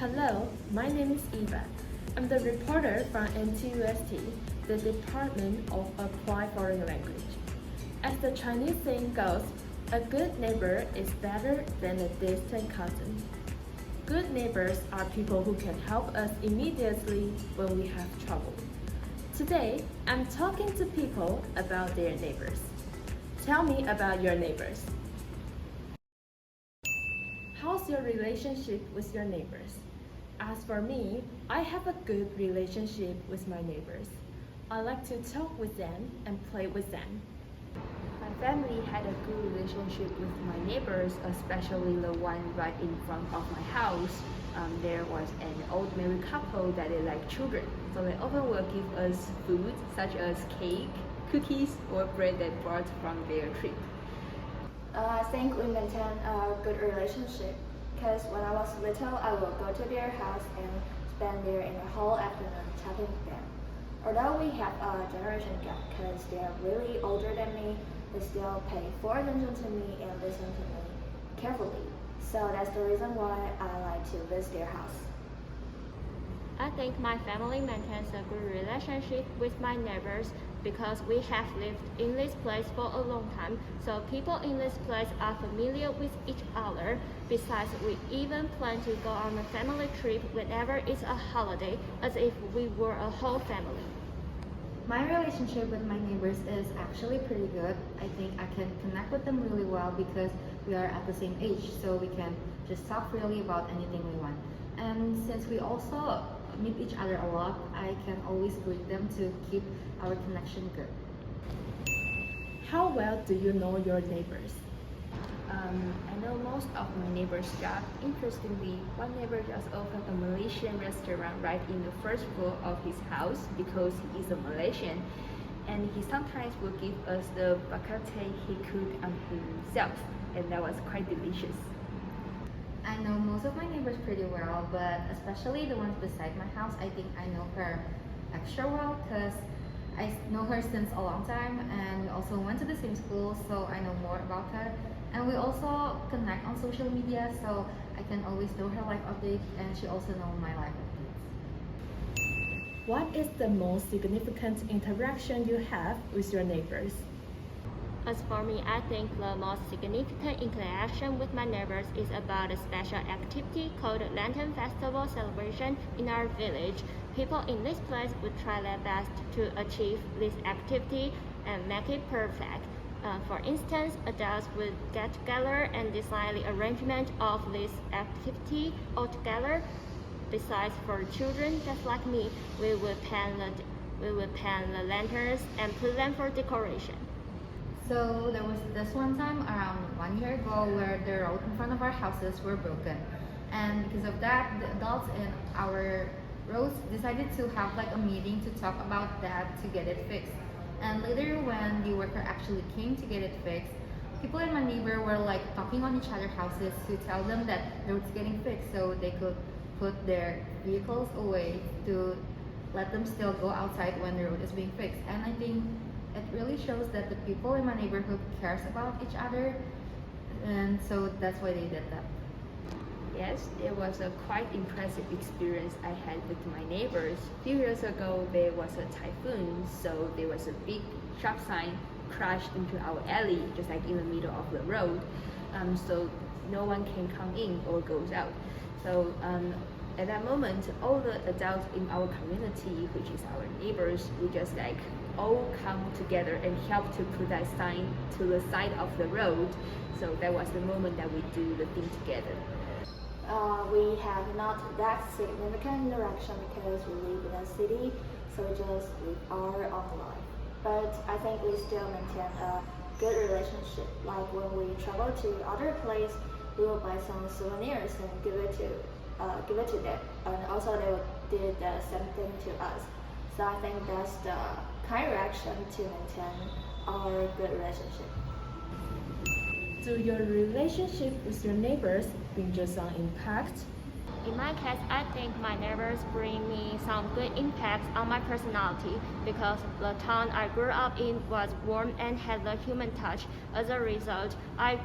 Hello, my name is Eva. I'm the reporter from NTUST, the Department of Applied Foreign Language. As the Chinese saying goes, a good neighbor is better than a distant cousin. Good neighbors are people who can help us immediately when we have trouble. Today, I'm talking to people about their neighbors. Tell me about your neighbors. How's your relationship with your neighbors? As for me, I have a good relationship with my neighbors. I like to talk with them and play with them. My family had a good relationship with my neighbors, especially the one right in front of my house. There was an old married couple that they like children, so they often will give us food such as cake, cookies, or bread that brought from their trip. I think we maintain a good relationship because when I was little, I would go to their house and spend there in the whole afternoon talking with them. Although we have a generation gap because they are really older than me, they still pay full attention to me and listen to me carefully. So that's the reason why I like to visit their house. I think my family maintains a good relationship with my neighbors because we have lived in this place for a long time, so people in this place are familiar with each other. Besides, we even plan to go on a family trip whenever it's a holiday, as if we were a whole family. My relationship with my neighbors is actually pretty good. I think I can connect with them really well because we are at the same age, so we can just talk freely about anything we want. And since we also meet each other a lot, I can always greet them to keep our connection good. How well do you know your neighbors? I know most of my neighbor's job. Interestingly, one neighbor just opened a Malaysian restaurant right in the first floor of his house because he is a Malaysian, and he sometimes will give us the bakate he cooked on himself, and that was quite delicious. I know most of my neighbors pretty well, but especially the ones beside my house, I think I know her extra well because I know her since a long time and we also went to the same school, so I know more about her. And we also connect on social media, so I can always know her life updates and she also knows my life updates. What is the most significant interaction you have with your neighbors? As for me, I think the most significant interaction with my neighbors is about a special activity called Lantern Festival celebration in our village. People in this place would try their best to achieve this activity and make it perfect. For instance, adults would get together and design the arrangement of this activity altogether. Besides, for children just like me, we would paint the lanterns and put them for decoration. So there was this one time around 1 year ago where the road in front of our houses were broken. And because of that, the adults in our roads decided to have like a meeting to talk about that to get it fixed. And later when the worker actually came to get it fixed, people in my neighbor were like talking on each other's houses to tell them that the road's getting fixed so they could put their vehicles away to let them still go outside when the road is being fixed. And I think it really shows that the people in my neighborhood cares about each other, and so that's why they did that. Yes, it was a quite impressive experience I had with my neighbors. A few years ago, there was a typhoon, so there was a big sharp sign crashed into our alley, just like in the middle of the road. So no one can come in or goes out. So at that moment, all the adults in our community, which is our neighbors, we just like all come together and help to put that sign to the side of the road. So that was the moment that we do the thing together. We have not that significant interaction because we live in a city, so we just live our own life. But I think we still maintain a good relationship. Like when we travel to other place, we will buy some souvenirs and give it to them, and also they will did the same thing to us. So I think that's the kind of reaction to maintain our good relationship. Do your relationship with your neighbors bring you some impact? In my case, I think my neighbors bring me some good impacts on my personality because the town I grew up in was warm and had the human touch. As a result, I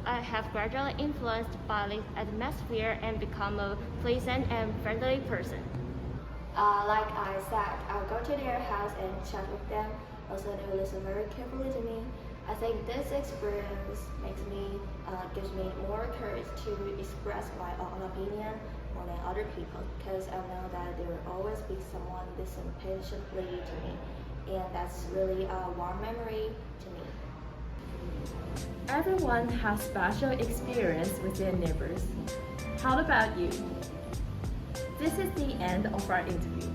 have gradually influenced by this atmosphere and become a pleasant and friendly person. Like I said, I'll go to their house and chat with them. Also, they will listen very carefully to me. I think this experience gives me more courage to express my own opinion more than other people because I know that there will always be someone listen patiently to me, and that's really a warm memory to me. Everyone has special experience with their neighbors. How about you? This is the end of our interview.